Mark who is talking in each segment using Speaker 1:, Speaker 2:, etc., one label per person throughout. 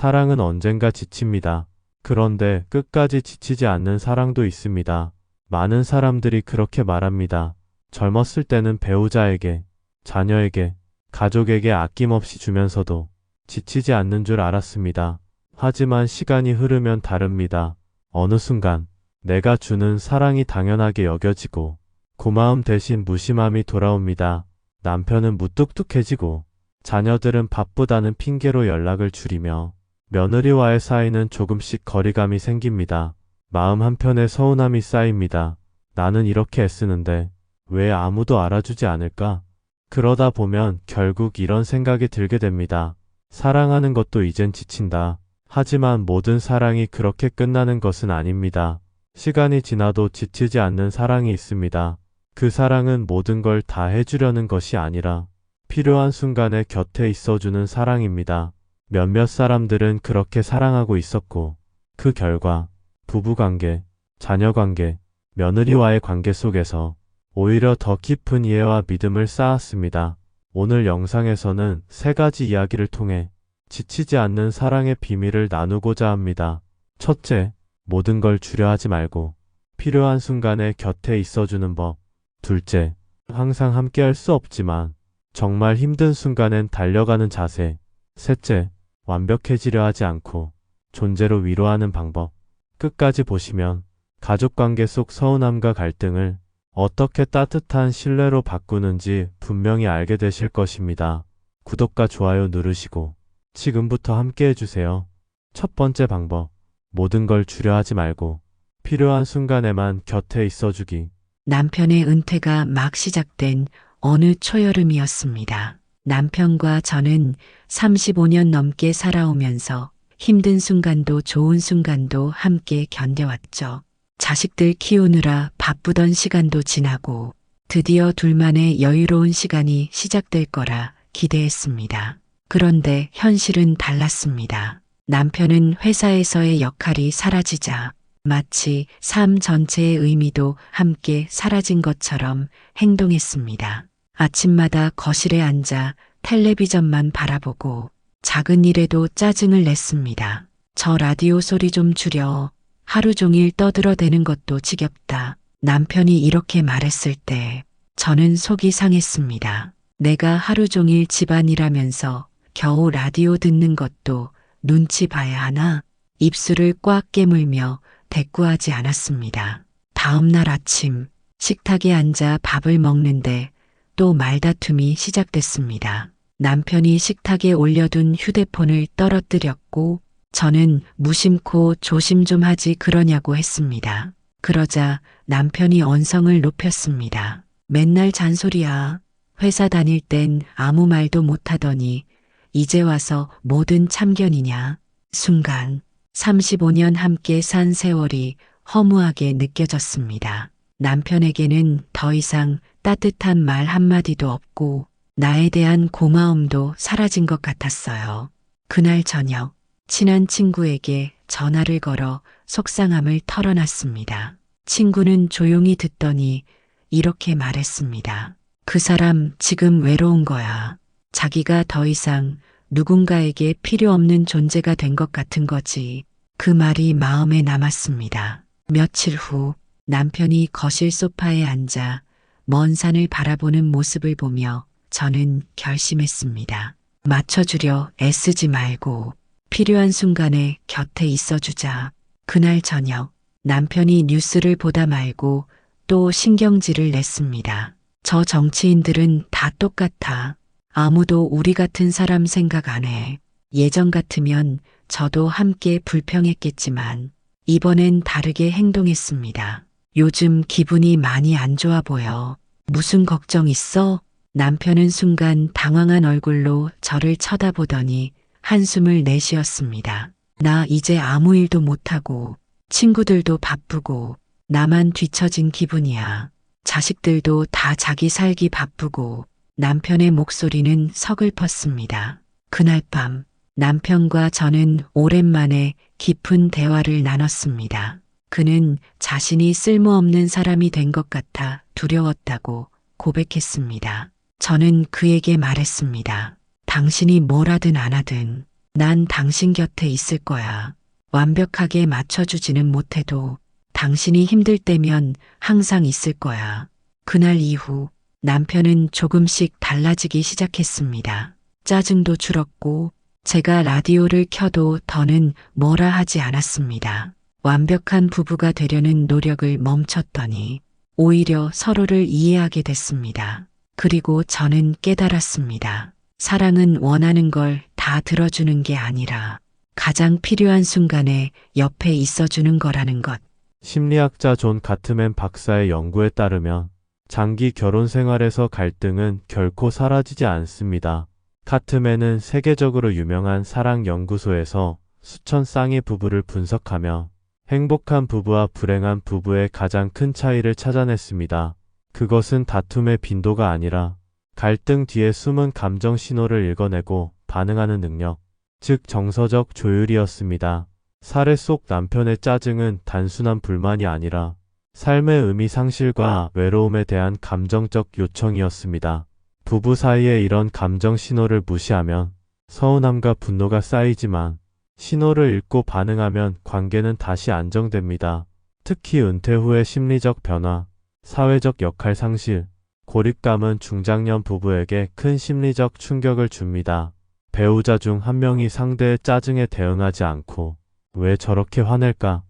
Speaker 1: 사랑은 언젠가 지칩니다. 그런데 끝까지 지치지 않는 사랑도 있습니다. 많은 사람들이 그렇게 말합니다. 젊었을 때는 배우자에게, 자녀에게, 가족에게 아낌없이 주면서도 지치지 않는 줄 알았습니다. 하지만 시간이 흐르면 다릅니다. 어느 순간 내가 주는 사랑이 당연하게 여겨지고 고마움 대신 무심함이 돌아옵니다. 남편은 무뚝뚝해지고 자녀들은 바쁘다는 핑계로 연락을 줄이며 며느리와의 사이는 조금씩 거리감이 생깁니다. 마음 한편에 서운함이 쌓입니다. 나는 이렇게 애쓰는데 왜 아무도 알아주지 않을까? 그러다 보면 결국 이런 생각이 들게 됩니다. 사랑하는 것도 이젠 지친다. 하지만 모든 사랑이 그렇게 끝나는 것은 아닙니다. 시간이 지나도 지치지 않는 사랑이 있습니다. 그 사랑은 모든 걸 다 해주려는 것이 아니라 필요한 순간에 곁에 있어주는 사랑입니다. 몇몇 사람들은 그렇게 사랑하고 있었고 그 결과 부부관계, 자녀관계, 며느리와의 관계 속에서 오히려 더 깊은 이해와 믿음을 쌓았습니다. 오늘 영상에서는 3가지 이야기를 통해 지치지 않는 사랑의 비밀을 나누고자 합니다. 첫째, 모든 걸 주려 하지 말고 필요한 순간에 곁에 있어주는 법. 둘째, 항상 함께할 수 없지만 정말 힘든 순간엔 달려가는 자세. 셋째, 완벽해지려 하지 않고 존재로 위로하는 방법. 끝까지 보시면 가족관계 속 서운함과 갈등을 어떻게 따뜻한 신뢰로 바꾸는지 분명히 알게 되실 것입니다. 구독과 좋아요 누르시고 지금부터 함께 해주세요. 첫 번째 방법, 모든 걸 주려 하지 말고 필요한 순간에만 곁에 있어주기.
Speaker 2: 남편의 은퇴가 막 시작된 어느 초여름이었습니다. 남편과 저는 35년 넘게 살아오면서 힘든 순간도 좋은 순간도 함께 견뎌왔죠. 자식들 키우느라 바쁘던 시간도 지나고 드디어 둘만의 여유로운 시간이 시작될 거라 기대했습니다. 그런데 현실은 달랐습니다. 남편은 회사에서의 역할이 사라지자 마치 삶 전체의 의미도 함께 사라진 것처럼 행동했습니다. 아침마다 거실에 앉아 텔레비전만 바라보고 작은 일에도 짜증을 냈습니다. 저 라디오 소리 좀 줄여. 하루 종일 떠들어대는 것도 지겹다. 남편이 이렇게 말했을 때 저는 속이 상했습니다. 내가 하루 종일 집안일하면서 겨우 라디오 듣는 것도 눈치 봐야 하나? 입술을 꽉 깨물며 대꾸하지 않았습니다. 다음 날 아침 식탁에 앉아 밥을 먹는데 또 말다툼이 시작됐습니다. 남편이 식탁에 올려둔 휴대폰을 떨어뜨렸고 저는 무심코 조심 좀 하지 그러냐고 했습니다. 그러자 남편이 언성을 높였습니다. 맨날 잔소리야. 회사 다닐 땐 아무 말도 못하더니 이제 와서 뭐든 참견이냐. 순간 35년 함께 산 세월이 허무하게 느껴졌습니다. 남편에게는 더 이상 따뜻한 말 한마디도 없고 나에 대한 고마움도 사라진 것 같았어요. 그날 저녁 친한 친구에게 전화를 걸어 속상함을 털어놨습니다. 친구는 조용히 듣더니 이렇게 말했습니다. 그 사람 지금 외로운 거야. 자기가 더 이상 누군가에게 필요 없는 존재가 된 것 같은 거지. 그 말이 마음에 남았습니다. 며칠 후 남편이 거실 소파에 앉아 먼 산을 바라보는 모습을 보며 저는 결심했습니다. 맞춰주려 애쓰지 말고 필요한 순간에 곁에 있어주자. 그날 저녁 남편이 뉴스를 보다 말고 또 신경질을 냈습니다. 저 정치인들은 다 똑같아. 아무도 우리 같은 사람 생각 안 해. 예전 같으면 저도 함께 불평했겠지만 이번엔 다르게 행동했습니다. 요즘 기분이 많이 안 좋아 보여. 무슨 걱정 있어? 남편은 순간 당황한 얼굴로 저를 쳐다보더니 한숨을 내쉬었습니다. 나 이제 아무 일도 못하고 친구들도 바쁘고 나만 뒤처진 기분이야. 자식들도 다 자기 살기 바쁘고. 남편의 목소리는 서글펐습니다. 그날 밤 남편과 저는 오랜만에 깊은 대화를 나눴습니다. 그는 자신이 쓸모없는 사람이 된 것 같아 두려웠다고 고백했습니다. 저는 그에게 말했습니다. 당신이 뭘 하든 안 하든 난 당신 곁에 있을 거야. 완벽하게 맞춰주지는 못해도 당신이 힘들 때면 항상 있을 거야. 그날 이후 남편은 조금씩 달라지기 시작했습니다. 짜증도 줄었고 제가 라디오를 켜도 더는 뭐라 하지 않았습니다. 완벽한 부부가 되려는 노력을 멈췄더니 오히려 서로를 이해하게 됐습니다. 그리고 저는 깨달았습니다. 사랑은 원하는 걸 다 들어주는 게 아니라 가장 필요한 순간에 옆에 있어주는 거라는 것.
Speaker 1: 심리학자 존 가트맨 박사의 연구에 따르면 장기 결혼 생활에서 갈등은 결코 사라지지 않습니다. 가트맨은 세계적으로 유명한 사랑 연구소에서 수천 쌍의 부부를 분석하며 행복한 부부와 불행한 부부의 가장 큰 차이를 찾아냈습니다. 그것은 다툼의 빈도가 아니라 갈등 뒤에 숨은 감정 신호를 읽어내고 반응하는 능력, 즉 정서적 조율이었습니다. 사례 속 남편의 짜증은 단순한 불만이 아니라 삶의 의미 상실과 외로움에 대한 감정적 요청이었습니다. 부부 사이에 이런 감정 신호를 무시하면 서운함과 분노가 쌓이지만 신호를 읽고 반응하면 관계는 다시 안정됩니다. 특히 은퇴 후의 심리적 변화, 사회적 역할 상실, 고립감은 중장년 부부에게 큰 심리적 충격을 줍니다. 배우자 중 한 명이 상대의 짜증에 대응하지 않고 왜 저렇게 화낼까?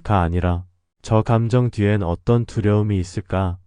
Speaker 1: 가 아니라 저 감정 뒤엔 어떤 두려움이 있을까?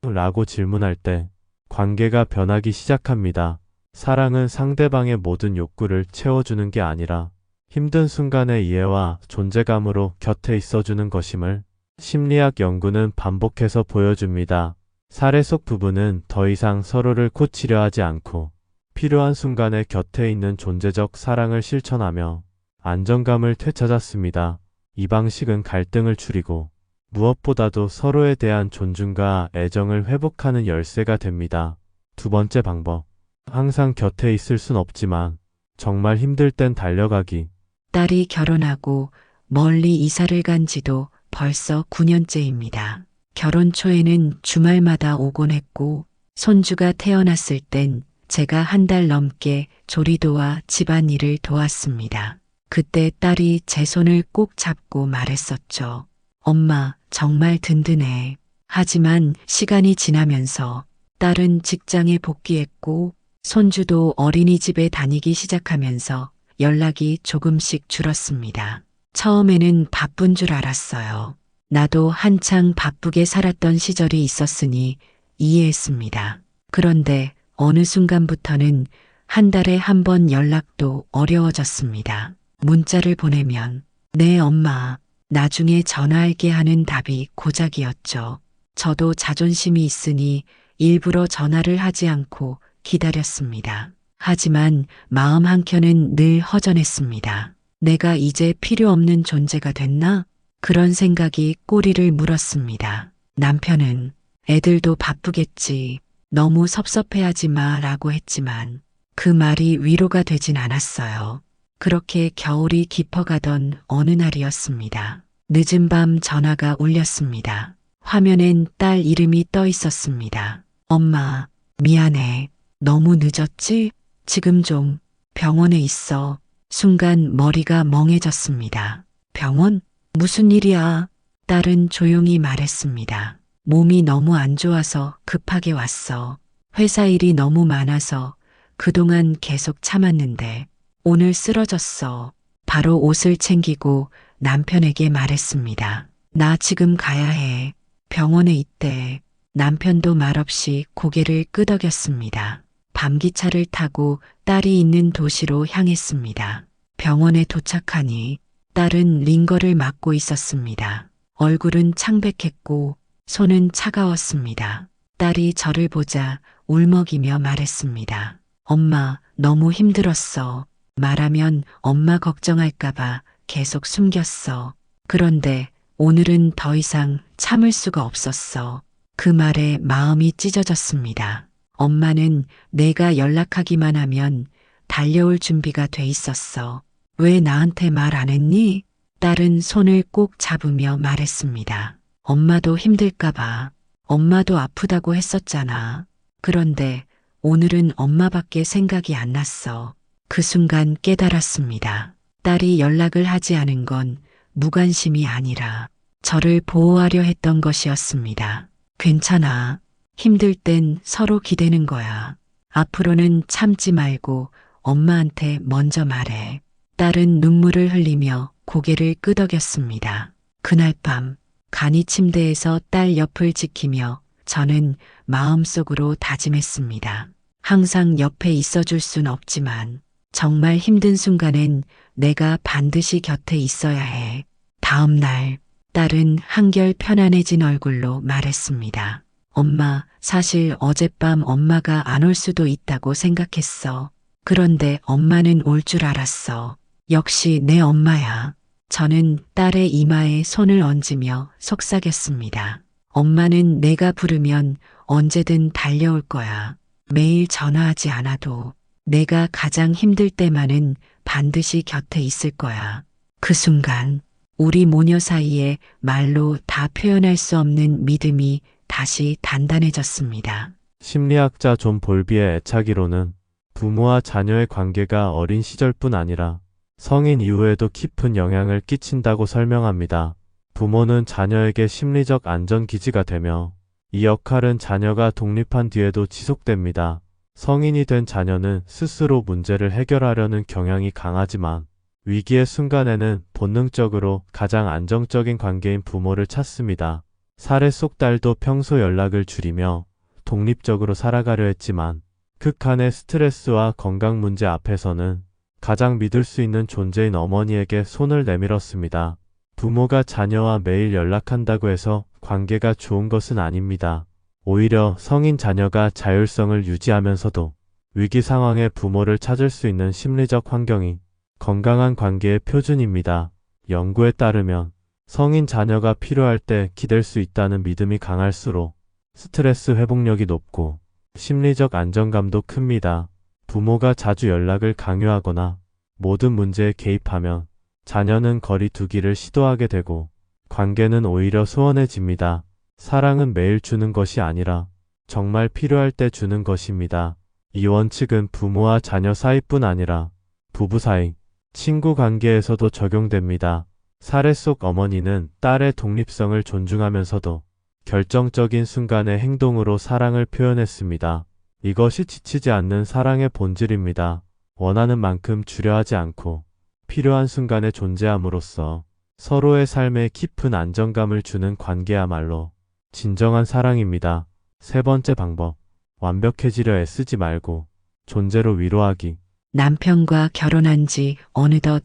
Speaker 1: 라고 질문할 때 관계가 변하기 시작합니다. 사랑은 상대방의 모든 욕구를 채워주는 게 아니라 힘든 순간의 이해와 존재감으로 곁에 있어주는 것임을 심리학 연구는 반복해서 보여줍니다. 사례 속 부부는 더 이상 서로를 코치려 하지 않고 필요한 순간에 곁에 있는 존재적 사랑을 실천하며 안정감을 되찾았습니다. 이 방식은 갈등을 줄이고 무엇보다도 서로에 대한 존중과 애정을 회복하는 열쇠가 됩니다. 두 번째 방법. 항상 곁에 있을 순 없지만 정말 힘들 땐 달려가기.
Speaker 2: 딸이 결혼하고 멀리 이사를 간 지도 벌써 9년째입니다. 결혼 초에는 주말마다 오곤 했고 손주가 태어났을 땐 제가 한 달 넘게 조리도와 집안일을 도왔습니다. 그때 딸이 제 손을 꼭 잡고 말했었죠. 엄마, 정말 든든해. 하지만 시간이 지나면서 딸은 직장에 복귀했고 손주도 어린이집에 다니기 시작하면서 연락이 조금씩 줄었습니다. 처음에는 바쁜 줄 알았어요. 나도 한창 바쁘게 살았던 시절이 있었으니 이해했습니다. 그런데 어느 순간부터는 한 달에 한 번 연락도 어려워졌습니다. 문자를 보내면 네 엄마, 나중에 전화할게 하는 답이 고작이었죠. 저도 자존심이 있으니 일부러 전화를 하지 않고 기다렸습니다. 하지만 마음 한켠은 늘 허전했습니다. 내가 이제 필요 없는 존재가 됐나? 그런 생각이 꼬리를 물었습니다. 남편은 애들도 바쁘겠지. 너무 섭섭해하지 마 라고 했지만 그 말이 위로가 되진 않았어요. 그렇게 겨울이 깊어가던 어느 날이었습니다. 늦은 밤 전화가 울렸습니다. 화면엔 딸 이름이 떠 있었습니다. 엄마, 미안해. 너무 늦었지? 지금 좀 병원에 있어. 순간 머리가 멍해졌습니다. 병원? 무슨 일이야? 딸은 조용히 말했습니다. 몸이 너무 안 좋아서 급하게 왔어. 회사 일이 너무 많아서 그동안 계속 참았는데 오늘 쓰러졌어. 바로 옷을 챙기고 남편에게 말했습니다. 나 지금 가야 해. 병원에 있대. 남편도 말없이 고개를 끄덕였습니다. 밤기차를 타고 딸이 있는 도시로 향했습니다. 병원에 도착하니 딸은 링거를 맞고 있었습니다. 얼굴은 창백했고 손은 차가웠습니다. 딸이 저를 보자 울먹이며 말했습니다. 엄마, 너무 힘들었어. 말하면 엄마 걱정할까봐 계속 숨겼어. 그런데 오늘은 더 이상 참을 수가 없었어. 그 말에 마음이 찢어졌습니다. 엄마는 내가 연락하기만 하면 달려올 준비가 돼 있었어. 왜 나한테 말 안 했니? 딸은 손을 꼭 잡으며 말했습니다. 엄마도 힘들까봐. 엄마도 아프다고 했었잖아. 그런데 오늘은 엄마밖에 생각이 안 났어. 그 순간 깨달았습니다. 딸이 연락을 하지 않은 건 무관심이 아니라 저를 보호하려 했던 것이었습니다. 괜찮아. 힘들 땐 서로 기대는 거야. 앞으로는 참지 말고 엄마한테 먼저 말해. 딸은 눈물을 흘리며 고개를 끄덕였습니다. 그날 밤 간이 침대에서 딸 옆을 지키며 저는 마음속으로 다짐했습니다. 항상 옆에 있어줄 순 없지만 정말 힘든 순간엔 내가 반드시 곁에 있어야 해. 다음 날 딸은 한결 편안해진 얼굴로 말했습니다. 엄마, 사실 어젯밤 엄마가 안 올 수도 있다고 생각했어. 그런데 엄마는 올 줄 알았어. 역시 내 엄마야. 저는 딸의 이마에 손을 얹으며 속삭였습니다. 엄마는 내가 부르면 언제든 달려올 거야. 매일 전화하지 않아도 내가 가장 힘들 때만은 반드시 곁에 있을 거야. 그 순간 우리 모녀 사이에 말로 다 표현할 수 없는 믿음이 다시 단단해졌습니다.
Speaker 1: 심리학자 존 볼비의 애착이론은 부모와 자녀의 관계가 어린 시절뿐 아니라 성인 이후에도 깊은 영향을 끼친다고 설명합니다. 부모는 자녀에게 심리적 안전기지가 되며 이 역할은 자녀가 독립한 뒤에도 지속됩니다. 성인이 된 자녀는 스스로 문제를 해결하려는 경향이 강하지만 위기의 순간에는 본능적으로 가장 안정적인 관계인 부모를 찾습니다. 사례 속 딸도 평소 연락을 줄이며 독립적으로 살아가려 했지만 극한의 스트레스와 건강 문제 앞에서는 가장 믿을 수 있는 존재인 어머니에게 손을 내밀었습니다. 부모가 자녀와 매일 연락한다고 해서 관계가 좋은 것은 아닙니다. 오히려 성인 자녀가 자율성을 유지하면서도 위기 상황에 부모를 찾을 수 있는 심리적 환경이 건강한 관계의 표준입니다. 연구에 따르면 성인 자녀가 필요할 때 기댈 수 있다는 믿음이 강할수록 스트레스 회복력이 높고 심리적 안정감도 큽니다. 부모가 자주 연락을 강요하거나 모든 문제에 개입하면 자녀는 거리 두기를 시도하게 되고 관계는 오히려 소원해집니다. 사랑은 매일 주는 것이 아니라 정말 필요할 때 주는 것입니다. 이 원칙은 부모와 자녀 사이뿐 아니라 부부 사이, 친구 관계에서도 적용됩니다. 사례 속 어머니는 딸의 독립성을 존중하면서도 결정적인 순간의 행동으로 사랑을 표현했습니다. 이것이 지치지 않는 사랑의 본질입니다. 원하는 만큼 주려 하지 않고 필요한 순간에 존재함으로써 서로의 삶에 깊은 안정감을 주는 관계야말로 진정한 사랑입니다. 세 번째 방법, 완벽해지려 애쓰지 말고 존재로 위로하기.
Speaker 2: 남편과 결혼한 지 어느덧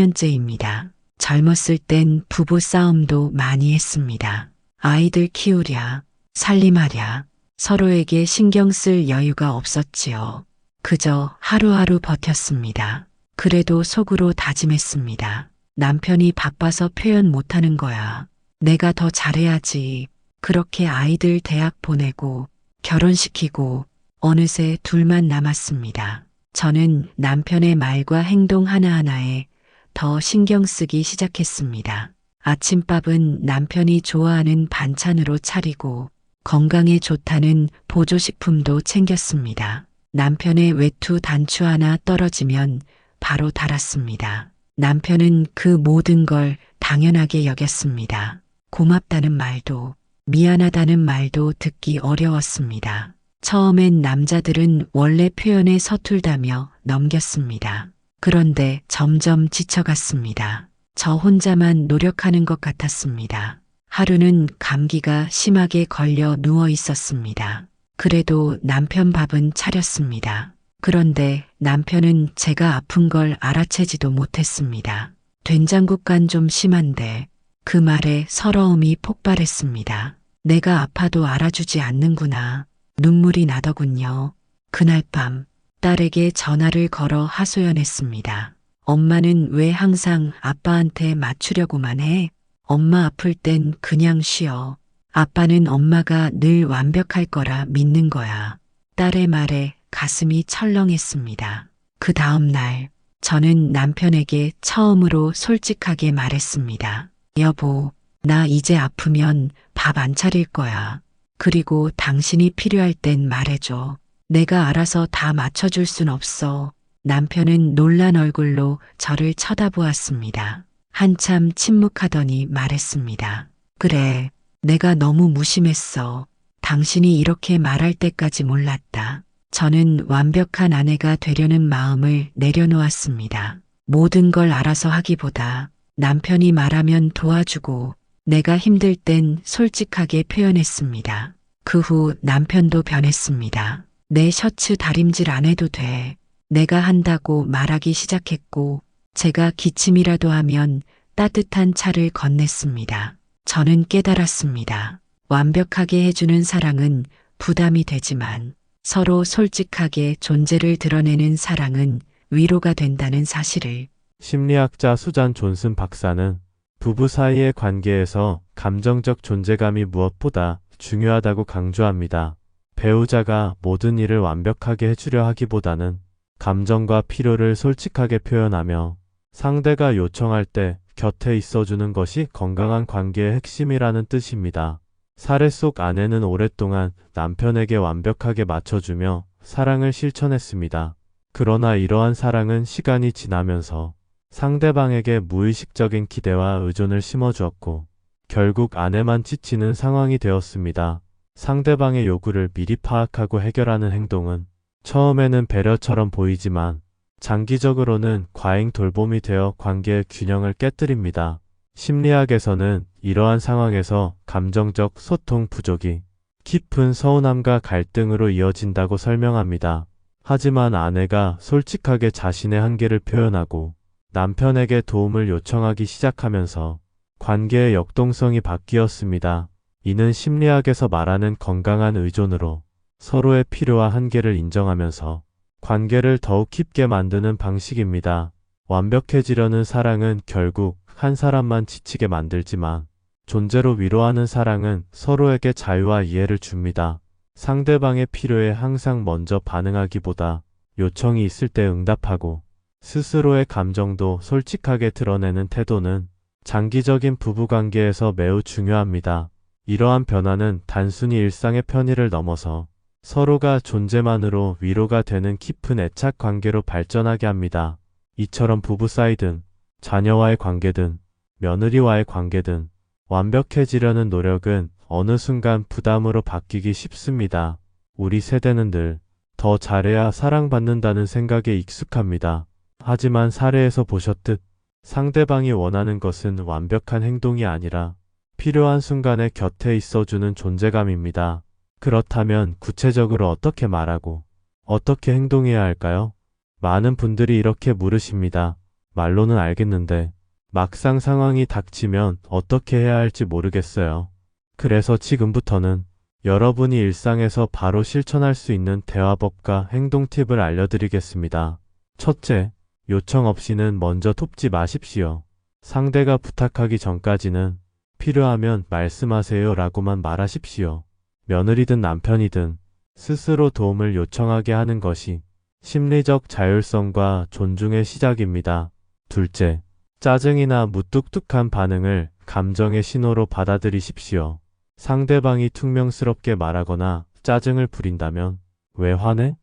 Speaker 2: 43년째입니다. 젊었을 땐 부부 싸움도 많이 했습니다. 아이들 키우랴, 살림하랴, 서로에게 신경 쓸 여유가 없었지요. 그저 하루하루 버텼습니다. 그래도 속으로 다짐했습니다. 남편이 바빠서 표현 못하는 거야. 내가 더 잘해야지. 그렇게 아이들 대학 보내고 결혼시키고 어느새 둘만 남았습니다. 저는 남편의 말과 행동 하나하나에 더 신경 쓰기 시작했습니다. 아침밥은 남편이 좋아하는 반찬으로 차리고 건강에 좋다는 보조식품도 챙겼습니다. 남편의 외투 단추 하나 떨어지면 바로 달았습니다. 남편은 그 모든 걸 당연하게 여겼습니다. 고맙다는 말도 미안하다는 말도 듣기 어려웠습니다. 처음엔 남자들은 원래 표현에 서툴다며 넘겼습니다. 그런데 점점 지쳐갔습니다. 저 혼자만 노력하는 것 같았습니다. 하루는 감기가 심하게 걸려 누워 있었습니다. 그래도 남편 밥은 차렸습니다. 그런데 남편은 제가 아픈 걸 알아채지도 못했습니다. 된장국 간 좀 심한데 그 말에 서러움이 폭발했습니다. 내가 아파도 알아주지 않는구나. 눈물이 나더군요. 그날 밤 딸에게 전화를 걸어 하소연했습니다. 엄마는 왜 항상 아빠한테 맞추려고만 해? 엄마 아플 땐 그냥 쉬어. 아빠는 엄마가 늘 완벽할 거라 믿는 거야. 딸의 말에 가슴이 철렁했습니다. 그 다음 날 저는 남편에게 처음으로 솔직하게 말했습니다. 여보, 나 이제 아프면 밥 안 차릴 거야. 그리고 당신이 필요할 땐 말해줘. 내가 알아서 다 맞춰줄 순 없어. 남편은 놀란 얼굴로 저를 쳐다보았습니다. 한참 침묵하더니 말했습니다. 그래, 내가 너무 무심했어. 당신이 이렇게 말할 때까지 몰랐다. 저는 완벽한 아내가 되려는 마음을 내려놓았습니다. 모든 걸 알아서 하기보다 남편이 말하면 도와주고 내가 힘들 땐 솔직하게 표현했습니다. 그 후 남편도 변했습니다. 내 셔츠 다림질 안 해도 돼. 내가 한다고 말하기 시작했고 제가 기침이라도 하면 따뜻한 차를 건넸습니다. 저는 깨달았습니다. 완벽하게 해주는 사랑은 부담이 되지만 서로 솔직하게 존재를 드러내는 사랑은 위로가 된다는 사실을.
Speaker 1: 심리학자 수잔 존슨 박사는 부부 사이의 관계에서 감정적 존재감이 무엇보다 중요하다고 강조합니다. 배우자가 모든 일을 완벽하게 해주려 하기보다는 감정과 필요를 솔직하게 표현하며 상대가 요청할 때 곁에 있어주는 것이 건강한 관계의 핵심이라는 뜻입니다. 사례 속 아내는 오랫동안 남편에게 완벽하게 맞춰주며 사랑을 실천했습니다. 그러나 이러한 사랑은 시간이 지나면서 상대방에게 무의식적인 기대와 의존을 심어주었고 결국 아내만 지치는 상황이 되었습니다. 상대방의 요구를 미리 파악하고 해결하는 행동은 처음에는 배려처럼 보이지만 장기적으로는 과잉 돌봄이 되어 관계의 균형을 깨뜨립니다. 심리학에서는 이러한 상황에서 감정적 소통 부족이 깊은 서운함과 갈등으로 이어진다고 설명합니다. 하지만 아내가 솔직하게 자신의 한계를 표현하고 남편에게 도움을 요청하기 시작하면서 관계의 역동성이 바뀌었습니다. 이는 심리학에서 말하는 건강한 의존으로 서로의 필요와 한계를 인정하면서 관계를 더욱 깊게 만드는 방식입니다. 완벽해지려는 사랑은 결국 한 사람만 지치게 만들지만 존재로 위로하는 사랑은 서로에게 자유와 이해를 줍니다. 상대방의 필요에 항상 먼저 반응하기보다 요청이 있을 때 응답하고 스스로의 감정도 솔직하게 드러내는 태도는 장기적인 부부관계에서 매우 중요합니다. 이러한 변화는 단순히 일상의 편의를 넘어서 서로가 존재만으로 위로가 되는 깊은 애착 관계로 발전하게 합니다. 이처럼 부부 사이든 자녀와의 관계든 며느리와의 관계든 완벽해지려는 노력은 어느 순간 부담으로 바뀌기 쉽습니다. 우리 세대는 늘 더 잘해야 사랑받는다는 생각에 익숙합니다. 하지만 사례에서 보셨듯 상대방이 원하는 것은 완벽한 행동이 아니라 필요한 순간에 곁에 있어주는 존재감입니다. 그렇다면 구체적으로 어떻게 말하고 어떻게 행동해야 할까요? 많은 분들이 이렇게 물으십니다. 말로는 알겠는데 막상 상황이 닥치면 어떻게 해야 할지 모르겠어요. 그래서 지금부터는 여러분이 일상에서 바로 실천할 수 있는 대화법과 행동 팁을 알려드리겠습니다. 첫째, 요청 없이는 먼저 돕지 마십시오. 상대가 부탁하기 전까지는 필요하면 말씀하세요 라고만 말하십시오. 며느리든 남편이든 스스로 도움을 요청하게 하는 것이 심리적 자율성과 존중의 시작입니다. 둘째, 짜증이나 무뚝뚝한 반응을 감정의 신호로 받아들이십시오. 상대방이 퉁명스럽게 말하거나 짜증을 부린다면 왜 화내?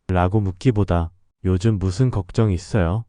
Speaker 1: 라고 묻기보다 요즘 무슨 걱정이 있어요?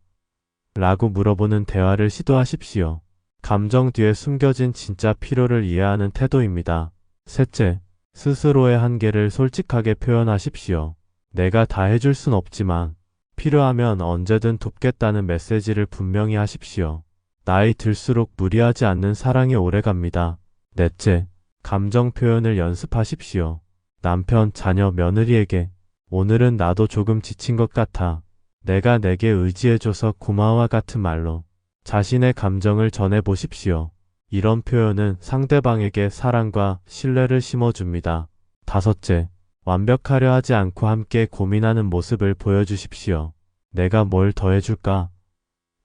Speaker 1: 라고 물어보는 대화를 시도하십시오. 감정 뒤에 숨겨진 진짜 필요를 이해하는 태도입니다. 셋째, 스스로의 한계를 솔직하게 표현하십시오. 내가 다 해줄 순 없지만 필요하면 언제든 돕겠다는 메시지를 분명히 하십시오. 나이 들수록 무리하지 않는 사랑이 오래갑니다. 넷째, 감정 표현을 연습하십시오. 남편, 자녀, 며느리에게 오늘은 나도 조금 지친 것 같아. 내가 내게 의지해줘서 고마워 같은 말로 자신의 감정을 전해보십시오. 이런 표현은 상대방에게 사랑과 신뢰를 심어줍니다. 다섯째, 완벽하려 하지 않고 함께 고민하는 모습을 보여주십시오. 내가 뭘 더 해줄까?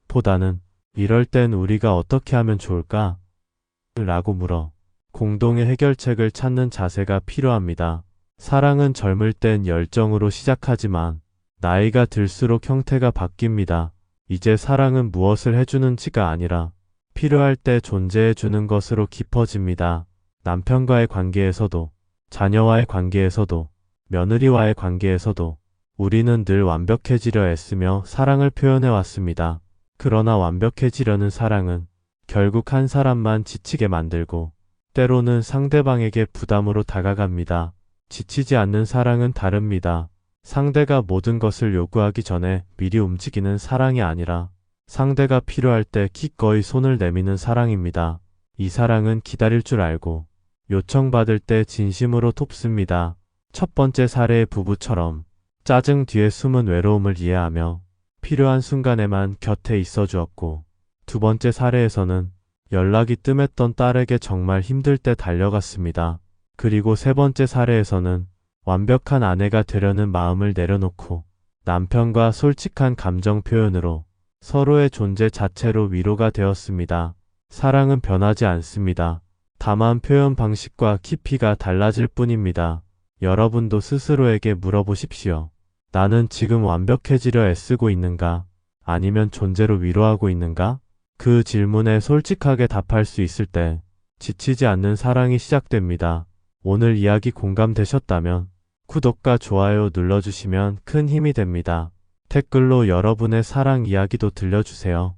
Speaker 1: 보다는 이럴 땐 우리가 어떻게 하면 좋을까? 라고 물어 공동의 해결책을 찾는 자세가 필요합니다. 사랑은 젊을 땐 열정으로 시작하지만 나이가 들수록 형태가 바뀝니다. 이제 사랑은 무엇을 해주는지가 아니라 필요할 때 존재해주는 것으로 깊어집니다. 남편과의 관계에서도, 자녀와의 관계에서도, 며느리와의 관계에서도 우리는 늘 완벽해지려 애쓰며 사랑을 표현해 왔습니다. 그러나 완벽해지려는 사랑은 결국 한 사람만 지치게 만들고 때로는 상대방에게 부담으로 다가갑니다. 지치지 않는 사랑은 다릅니다. 상대가 모든 것을 요구하기 전에 미리 움직이는 사랑이 아니라 상대가 필요할 때 기꺼이 손을 내미는 사랑입니다. 이 사랑은 기다릴 줄 알고 요청받을 때 진심으로 돕습니다. 첫 번째 사례의 부부처럼 짜증 뒤에 숨은 외로움을 이해하며 필요한 순간에만 곁에 있어 주었고, 두 번째 사례에서는 연락이 뜸했던 딸에게 정말 힘들 때 달려갔습니다. 그리고 세 번째 사례에서는 완벽한 아내가 되려는 마음을 내려놓고 남편과 솔직한 감정 표현으로 서로의 존재 자체로 위로가 되었습니다. 사랑은 변하지 않습니다. 다만 표현 방식과 깊이가 달라질 뿐입니다. 여러분도 스스로에게 물어보십시오. 나는 지금 완벽해지려 애쓰고 있는가? 아니면 존재로 위로하고 있는가? 그 질문에 솔직하게 답할 수 있을 때 지치지 않는 사랑이 시작됩니다. 오늘 이야기 공감되셨다면 구독과 좋아요 눌러주시면 큰 힘이 됩니다. 댓글로 여러분의 사랑 이야기도 들려주세요.